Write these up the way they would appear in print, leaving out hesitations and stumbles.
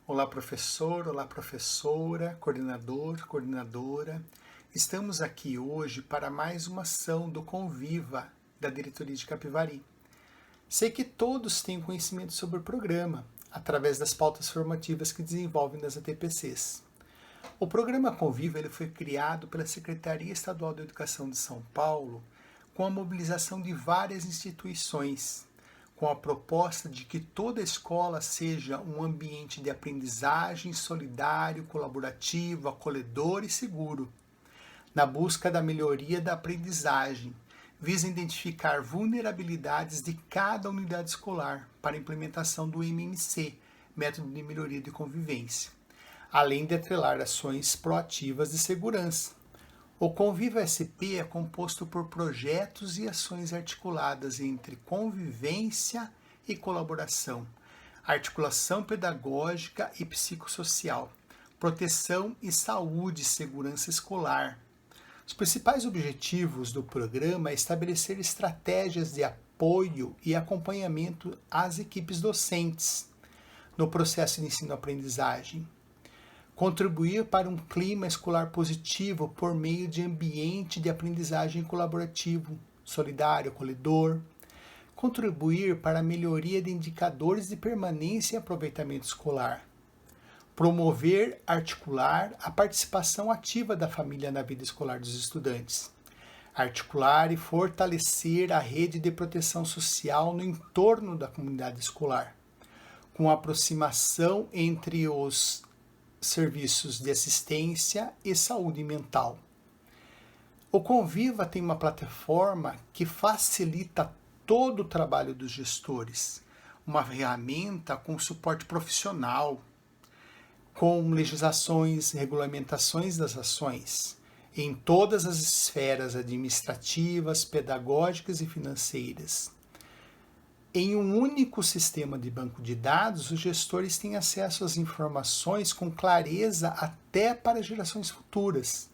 Olá, professor, olá, professora, coordenador, coordenadora. Estamos aqui hoje para mais uma ação do Conviva da Diretoria de Capivari. Sei que todos têm conhecimento sobre o programa, através das pautas formativas que desenvolvem nas ATPCs. O programa Conviva ele foi criado pela Secretaria Estadual de Educação de São Paulo com a mobilização de várias instituições, com a proposta de que toda escola seja um ambiente de aprendizagem solidário, colaborativo, acolhedor e seguro. Na busca da melhoria da aprendizagem, visa identificar vulnerabilidades de cada unidade escolar para a implementação do MMC, Método de Melhoria de Convivência, além de atrelar ações proativas de segurança. O Conviva SP é composto por projetos e ações articuladas entre convivência e colaboração, articulação pedagógica e psicossocial, proteção e saúde e segurança escolar. Os principais objetivos do programa é estabelecer estratégias de apoio e acompanhamento às equipes docentes no processo de ensino-aprendizagem, contribuir para um clima escolar positivo por meio de ambiente de aprendizagem colaborativo, solidário, acolhedor, contribuir para a melhoria de indicadores de permanência e aproveitamento escolar, promover, articular a participação ativa da família na vida escolar dos estudantes, articular e fortalecer a rede de proteção social no entorno da comunidade escolar, com aproximação entre os serviços de assistência e saúde mental. O Conviva tem uma plataforma que facilita todo o trabalho dos gestores, uma ferramenta com suporte profissional, com legislações, regulamentações das ações, em todas as esferas administrativas, pedagógicas e financeiras. Em um único sistema de banco de dados, os gestores têm acesso às informações com clareza até para gerações futuras,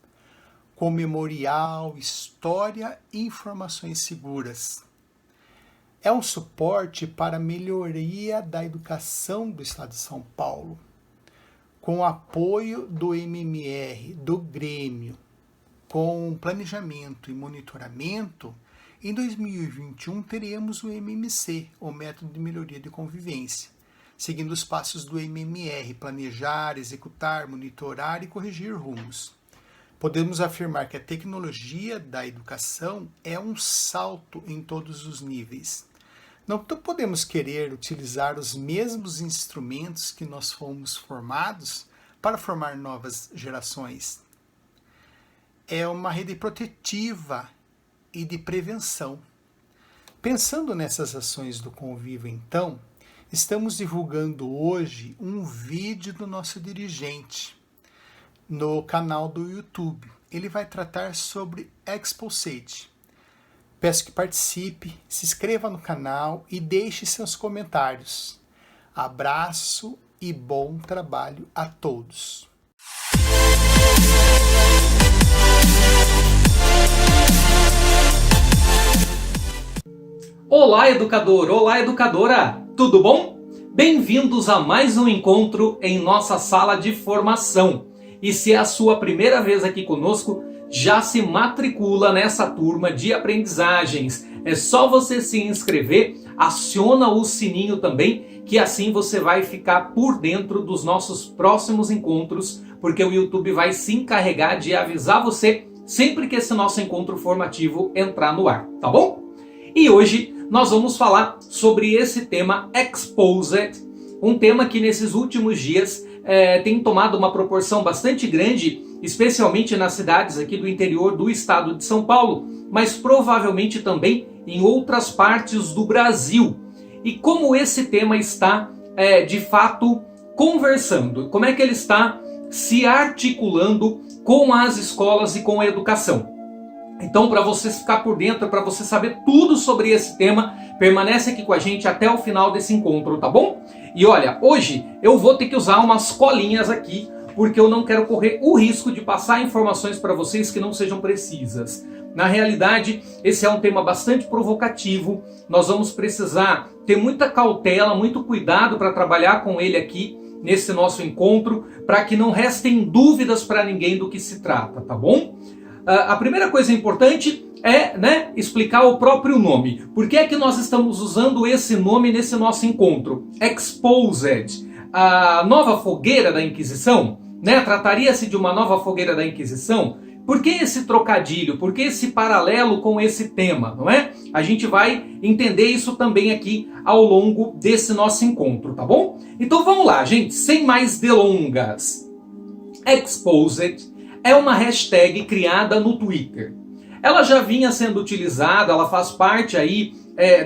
com memorial, história e informações seguras. É um suporte para a melhoria da educação do Estado de São Paulo, com o apoio do MMR, do Grêmio, com planejamento e monitoramento. Em 2021, teremos o MMC, o Método de Melhoria de Convivência, seguindo os passos do MMR, planejar, executar, monitorar e corrigir rumos. Podemos afirmar que a tecnologia da educação é um salto em todos os níveis. Não podemos querer utilizar os mesmos instrumentos que nós fomos formados para formar novas gerações. É uma rede protetiva e de prevenção. Pensando nessas ações do Conviva, então, estamos divulgando hoje um vídeo do nosso dirigente no canal do YouTube. Ele vai tratar sobre Expulsate. Peço que participe, se inscreva no canal e deixe seus comentários. Abraço e bom trabalho a todos. Olá, educador! Olá, educadora! Tudo bom? Bem-vindos a mais um encontro em nossa sala de formação. E se é a sua primeira vez aqui conosco, já se matricula nessa turma de aprendizagens. É só você se inscrever, aciona o sininho também, que assim você vai ficar por dentro dos nossos próximos encontros, porque o YouTube vai se encarregar de avisar você sempre que esse nosso encontro formativo entrar no ar, tá bom? E hoje nós vamos falar sobre esse tema Exposed, um tema que nesses últimos dias tem tomado uma proporção bastante grande, especialmente nas cidades aqui do interior do estado de São Paulo, mas provavelmente também em outras partes do Brasil. E como esse tema está, de fato, conversando, como é que ele está se articulando com as escolas e com a educação. Então, para você ficar por dentro, para você saber tudo sobre esse tema, permanece aqui com a gente até o final desse encontro, tá bom? E olha, hoje eu vou ter que usar umas colinhas aqui, porque eu não quero correr o risco de passar informações para vocês que não sejam precisas. Na realidade, esse é um tema bastante provocativo, nós vamos precisar ter muita cautela, muito cuidado para trabalhar com ele aqui, nesse nosso encontro, para que não restem dúvidas para ninguém do que se trata, tá bom? A primeira coisa importante é, explicar o próprio nome. Por que é que nós estamos usando esse nome nesse nosso encontro? Exposed, a nova fogueira da Inquisição, trataria-se de uma nova fogueira da Inquisição. Por que esse trocadilho? Por que esse paralelo com esse tema, não é? A gente vai entender isso também aqui ao longo desse nosso encontro, tá bom? Então vamos lá, gente, sem mais delongas. Exposed é uma hashtag criada no Twitter. Ela já vinha sendo utilizada, ela faz parte aí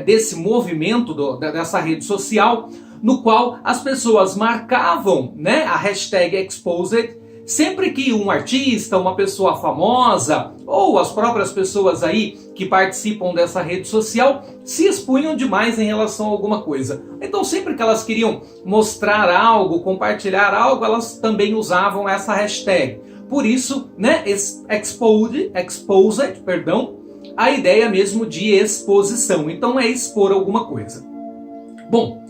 desse movimento dessa rede social, no qual as pessoas marcavam, a hashtag Exposed sempre que um artista, uma pessoa famosa, ou as próprias pessoas aí que participam dessa rede social se expunham demais em relação a alguma coisa. Então sempre que elas queriam mostrar algo, compartilhar algo, elas também usavam essa hashtag. Por isso, exposed, a ideia mesmo de exposição. Então é expor alguma coisa. Bom,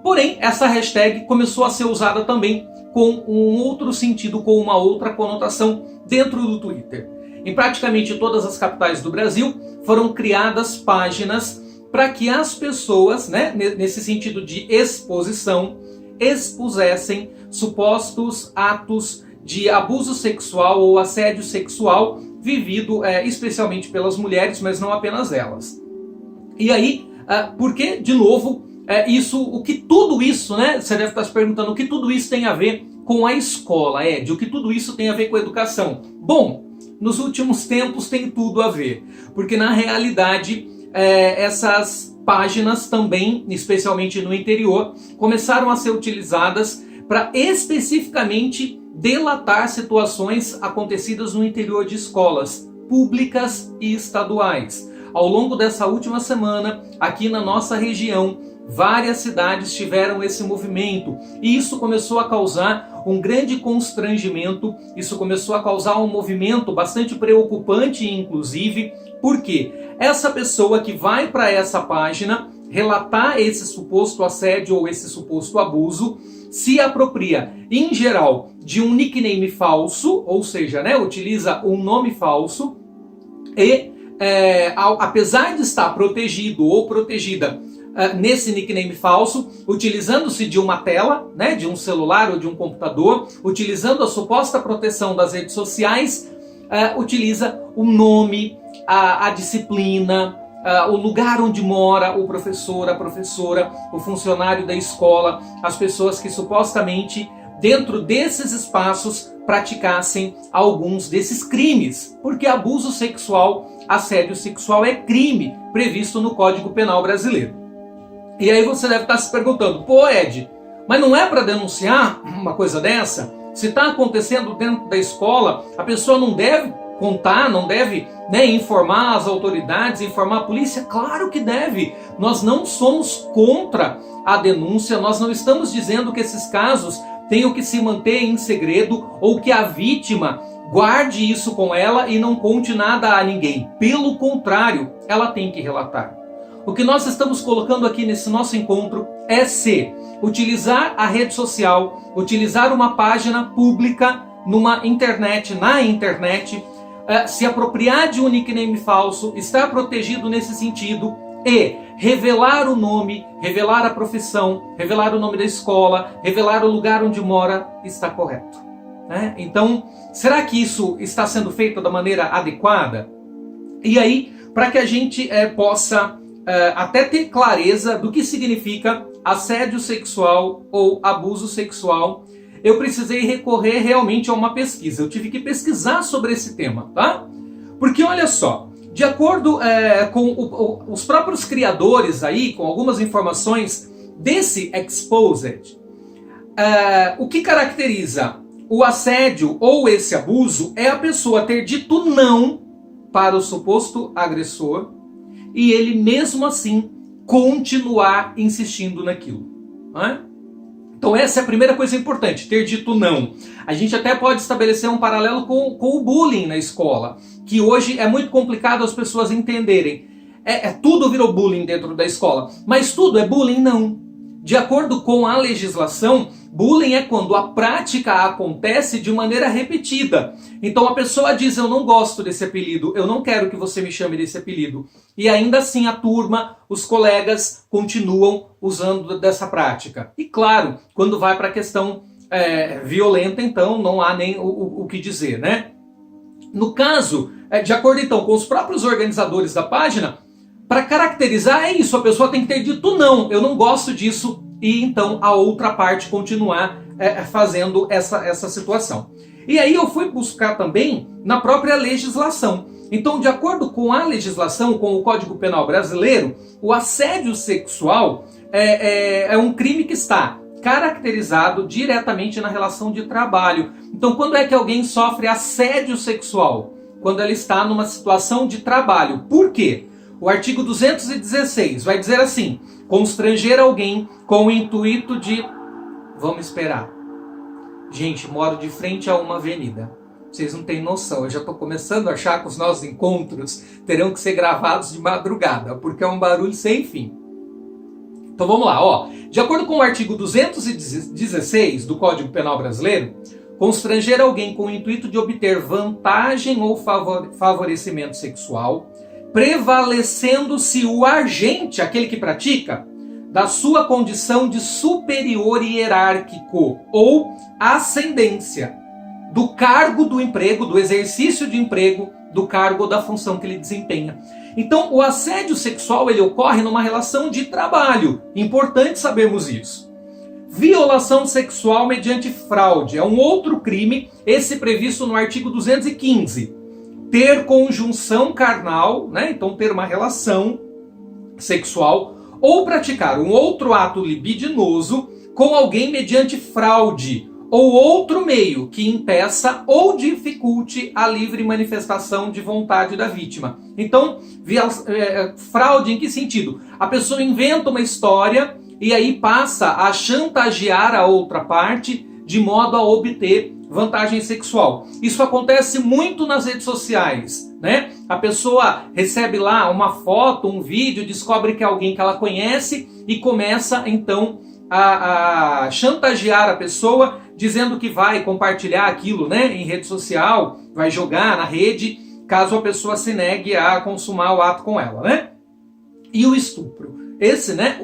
porém, essa hashtag começou a ser usada também com um outro sentido, com uma outra conotação dentro do Twitter. Em praticamente todas as capitais do Brasil foram criadas páginas para que as pessoas, nesse sentido de exposição, expusessem supostos atos de abuso sexual ou assédio sexual vivido especialmente pelas mulheres, mas não apenas elas. E aí, porque, de novo, tudo isso, você deve estar se perguntando o que tudo isso tem a ver com a escola, Ed, o que tudo isso tem a ver com a educação. Bom, nos últimos tempos tem tudo a ver, porque na realidade essas páginas também, especialmente no interior, começaram a ser utilizadas para especificamente delatar situações acontecidas no interior de escolas públicas e estaduais. Ao longo dessa última semana, aqui na nossa região, várias cidades tiveram esse movimento e isso começou a causar um grande constrangimento, isso começou a causar um movimento bastante preocupante, inclusive, porque essa pessoa que vai para essa página relatar esse suposto assédio ou esse suposto abuso, se apropria, em geral, de um nickname falso, ou seja, utiliza um nome falso e, apesar de estar protegido ou protegida nesse nickname falso, utilizando-se de uma tela, de um celular ou de um computador, utilizando a suposta proteção das redes sociais, utiliza o nome, a disciplina, o lugar onde mora o professor, a professora, o funcionário da escola, as pessoas que supostamente dentro desses espaços praticassem alguns desses crimes, porque abuso sexual, assédio sexual é crime previsto no Código Penal brasileiro. E aí você deve estar se perguntando, pô Ed, mas não é para denunciar uma coisa dessa? Se está acontecendo dentro da escola, a pessoa não deve contar, não deve informar as autoridades, informar a polícia? Claro que deve. Nós não somos contra a denúncia, nós não estamos dizendo que esses casos tenham que se manter em segredo ou que a vítima guarde isso com ela e não conte nada a ninguém. Pelo contrário, ela tem que relatar. O que nós estamos colocando aqui nesse nosso encontro é utilizar a rede social, utilizar uma página pública na internet, se apropriar de um nickname falso, estar protegido nesse sentido e revelar o nome, revelar a profissão, revelar o nome da escola, revelar o lugar onde mora, está correto. Então, será que isso está sendo feito da maneira adequada? E aí, para que a gente possa até ter clareza do que significa assédio sexual ou abuso sexual, eu precisei recorrer realmente a uma pesquisa. Eu tive que pesquisar sobre esse tema, tá? Porque olha só, de acordo com os próprios criadores aí, com algumas informações desse Exposed, o que caracteriza o assédio ou esse abuso é a pessoa ter dito não para o suposto agressor e ele mesmo assim continuar insistindo naquilo. Então essa é a primeira coisa importante, ter dito não. A gente até pode estabelecer um paralelo com o bullying na escola, que hoje é muito complicado as pessoas entenderem. Tudo virou bullying dentro da escola, mas tudo é bullying? Não. De acordo com a legislação, bullying é quando a prática acontece de maneira repetida. Então a pessoa diz, eu não gosto desse apelido, eu não quero que você me chame desse apelido. E ainda assim a turma, os colegas continuam usando dessa prática. E claro, quando vai para a questão violenta, então não há nem o que dizer, né? No caso, de acordo então com os próprios organizadores da página, para caracterizar é isso, a pessoa tem que ter dito não, eu não gosto disso, e então a outra parte continuar fazendo essa situação. E aí eu fui buscar também na própria legislação. Então, de acordo com a legislação, com o Código Penal brasileiro, o assédio sexual é um crime que está caracterizado diretamente na relação de trabalho. Então, quando é que alguém sofre assédio sexual? Quando ela está numa situação de trabalho. Por quê? O artigo 216 vai dizer assim: constranger alguém com o intuito de... Vamos esperar. Gente, moro de frente a uma avenida. Vocês não têm noção, eu já estou começando a achar que os nossos encontros terão que ser gravados de madrugada, porque é um barulho sem fim. Então vamos lá, ó. De acordo com o artigo 216 do Código Penal brasileiro, constranger alguém com o intuito de obter vantagem ou favorecimento sexual, prevalecendo-se o agente, aquele que pratica, da sua condição de superior hierárquico ou ascendência, do cargo do emprego, do exercício de emprego, do cargo ou da função que ele desempenha. Então, o assédio sexual ele ocorre numa relação de trabalho. Importante sabermos isso. Violação sexual mediante fraude é um outro crime, esse previsto no artigo 215. Ter conjunção carnal, né? Então ter uma relação sexual, ou praticar um outro ato libidinoso com alguém mediante fraude, ou outro meio que impeça ou dificulte a livre manifestação de vontade da vítima. Então, fraude em que sentido? A pessoa inventa uma história e aí passa a chantagear a outra parte de modo a obter vantagem sexual. Isso acontece muito nas redes sociais, né? A pessoa recebe lá uma foto, um vídeo, descobre que é alguém que ela conhece e começa então a chantagear a pessoa, dizendo que vai compartilhar aquilo, né, em rede social, vai jogar na rede, caso a pessoa se negue a consumar o ato com ela, né? E o estupro. Esse, né,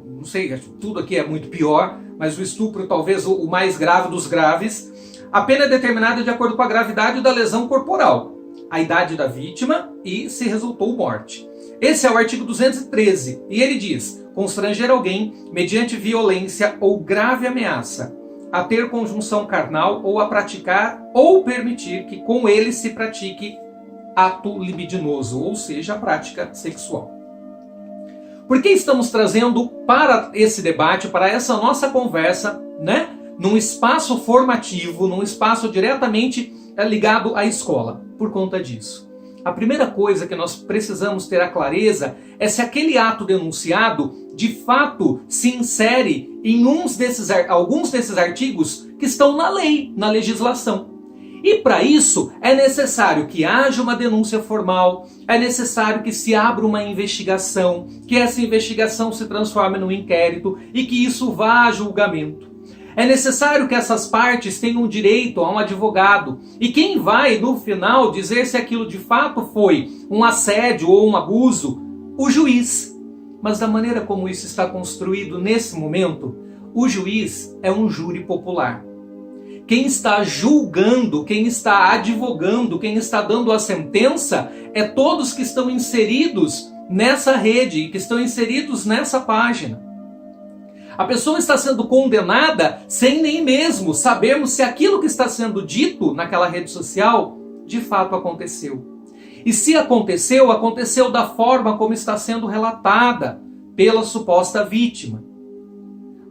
não sei, tudo aqui é muito pior, mas o estupro talvez o mais grave dos graves. A pena é determinada de acordo com a gravidade da lesão corporal, a idade da vítima e se resultou morte. Esse é o artigo 213 e ele diz: constranger alguém mediante violência ou grave ameaça a ter conjunção carnal ou a praticar ou permitir que com ele se pratique ato libidinoso, ou seja, a prática sexual. Por que estamos trazendo para esse debate, para essa nossa conversa, né, num espaço formativo, num espaço diretamente ligado à escola? Por conta disso. A primeira coisa que nós precisamos ter a clareza é se aquele ato denunciado de fato se insere em alguns desses artigos que estão na lei, na legislação. E para isso é necessário que haja uma denúncia formal, é necessário que se abra uma investigação, que essa investigação se transforme num inquérito e que isso vá a julgamento. É necessário que essas partes tenham direito a um advogado. E quem vai, no final, dizer se aquilo de fato foi um assédio ou um abuso? O juiz. Mas da maneira como isso está construído nesse momento, o juiz é um júri popular. Quem está julgando, quem está advogando, quem está dando a sentença, é todos que estão inseridos nessa rede, que estão inseridos nessa página. A pessoa está sendo condenada sem nem mesmo sabermos se aquilo que está sendo dito naquela rede social de fato aconteceu. E se aconteceu, aconteceu da forma como está sendo relatada pela suposta vítima.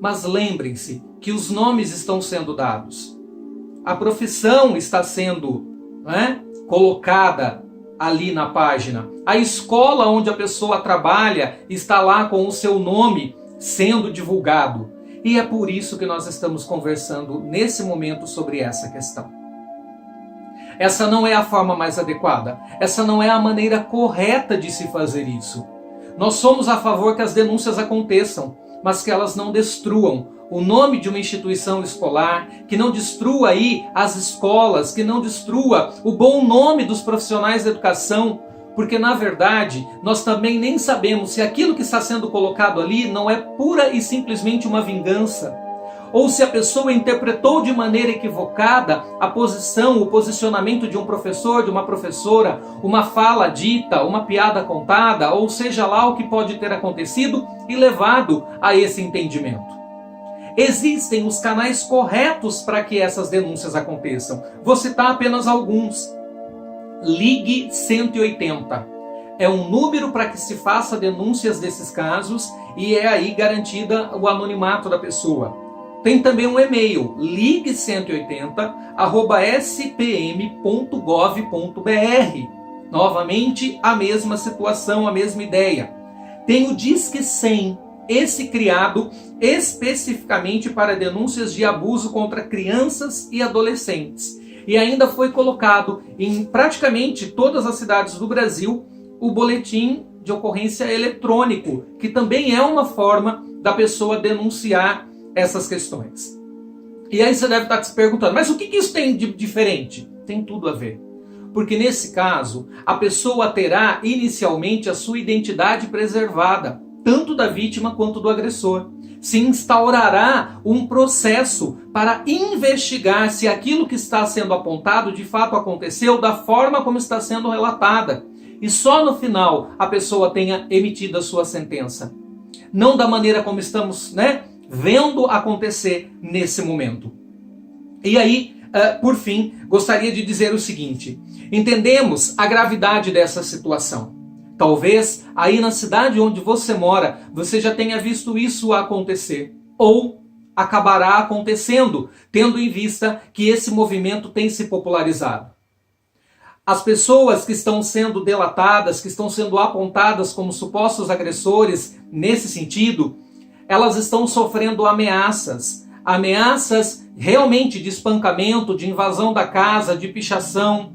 Mas lembrem-se que os nomes estão sendo dados. A profissão está sendo colocada ali na página. A escola onde a pessoa trabalha está lá com o seu nome sendo divulgado. E é por isso que nós estamos conversando nesse momento sobre essa questão. Essa não é a forma mais adequada. Essa não é a maneira correta de se fazer isso. Nós somos a favor que as denúncias aconteçam. mas que elas não destruam o nome de uma instituição escolar, que não destrua aí as escolas, que não destrua o bom nome dos profissionais da educação, porque na verdade nós também nem sabemos se aquilo que está sendo colocado ali não é pura e simplesmente uma vingança, ou se a pessoa interpretou de maneira equivocada a posição, o posicionamento de um professor, de uma professora, uma fala dita, uma piada contada, ou seja lá o que pode ter acontecido e levado a esse entendimento. Existem os canais corretos para que essas denúncias aconteçam. Vou citar apenas alguns. Ligue 180. É um número para que se faça denúncias desses casos e é aí garantida o anonimato da pessoa. Tem também um e-mail, ligue180@spm.gov.br. Novamente, a mesma situação, a mesma ideia. Tem o Disque 100, esse criado especificamente para denúncias de abuso contra crianças e adolescentes. E ainda foi colocado em praticamente todas as cidades do Brasil o boletim de ocorrência eletrônico, que também é uma forma da pessoa denunciar essas questões. E aí você deve estar se perguntando, mas o que isso tem de diferente? Tem tudo a ver. Porque nesse caso, a pessoa terá inicialmente a sua identidade preservada, tanto da vítima quanto do agressor. Se instaurará um processo para investigar se aquilo que está sendo apontado de fato aconteceu da forma como está sendo relatada. E só no final a pessoa tenha emitido a sua sentença. Não da maneira como estamos, vendo acontecer nesse momento. E aí, por fim, gostaria de dizer o seguinte: entendemos a gravidade dessa situação. Talvez aí na cidade onde você mora, você já tenha visto isso acontecer. Ou acabará acontecendo, tendo em vista que esse movimento tem se popularizado. As pessoas que estão sendo delatadas, que estão sendo apontadas como supostos agressores nesse sentido, elas estão sofrendo ameaças. Ameaças realmente de espancamento, de invasão da casa, de pichação,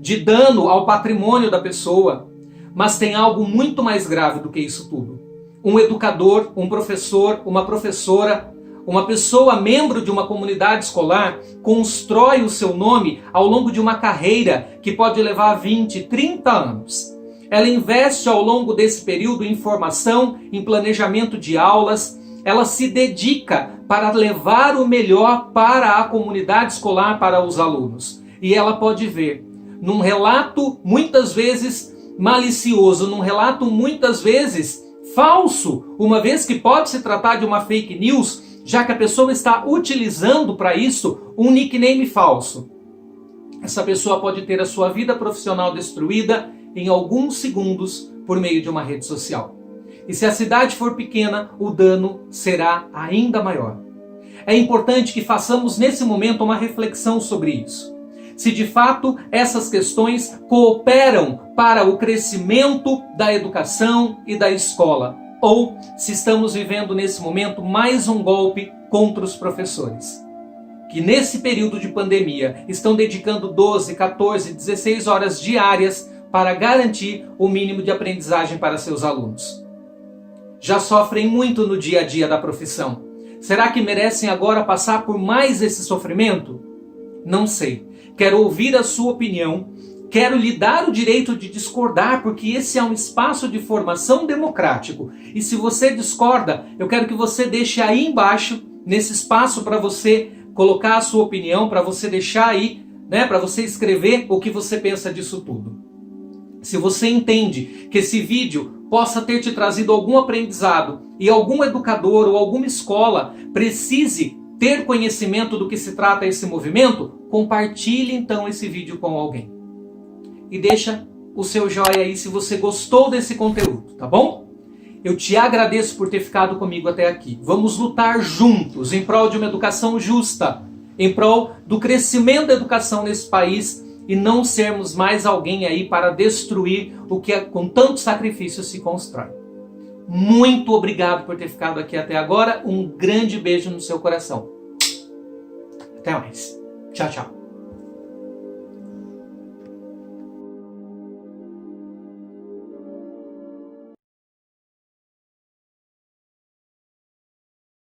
de dano ao patrimônio da pessoa. Mas tem algo muito mais grave do que isso tudo. Um educador, um professor, uma professora, uma pessoa membro de uma comunidade escolar constrói o seu nome ao longo de uma carreira que pode levar 20, 30 anos. Ela investe ao longo desse período em formação, em planejamento de aulas, ela se dedica para levar o melhor para a comunidade escolar, para os alunos. E ela pode ver, num relato muitas vezes malicioso, num relato muitas vezes falso, uma vez que pode se tratar de uma fake news, já que a pessoa está utilizando para isso um nickname falso. Essa pessoa pode ter a sua vida profissional destruída em alguns segundos por meio de uma rede social. E se a cidade for pequena, o dano será ainda maior. É importante que façamos nesse momento uma reflexão sobre isso. Se de fato essas questões cooperam para o crescimento da educação e da escola, ou se estamos vivendo nesse momento mais um golpe contra os professores, que nesse período de pandemia estão dedicando 12, 14, 16 horas diárias para garantir o mínimo de aprendizagem para seus alunos. Já sofrem muito no dia a dia da profissão. Será que merecem agora passar por mais esse sofrimento? Não sei. Quero ouvir a sua opinião, quero lhe dar o direito de discordar, porque esse é um espaço de formação democrático. E se você discorda, eu quero que você deixe aí embaixo, nesse espaço para você colocar a sua opinião, para você deixar aí, para você escrever o que você pensa disso tudo. Se você entende que esse vídeo possa ter te trazido algum aprendizado e algum educador ou alguma escola precise ter conhecimento do que se trata esse movimento, compartilhe então esse vídeo com alguém. E deixa o seu joinha aí se você gostou desse conteúdo, tá bom? Eu te agradeço por ter ficado comigo até aqui. Vamos lutar juntos em prol de uma educação justa, em prol do crescimento da educação nesse país e não sermos mais alguém aí para destruir o que com tanto sacrifício se constrói. Muito obrigado por ter ficado aqui até agora. Um grande beijo no seu coração. Até mais. Tchau, tchau.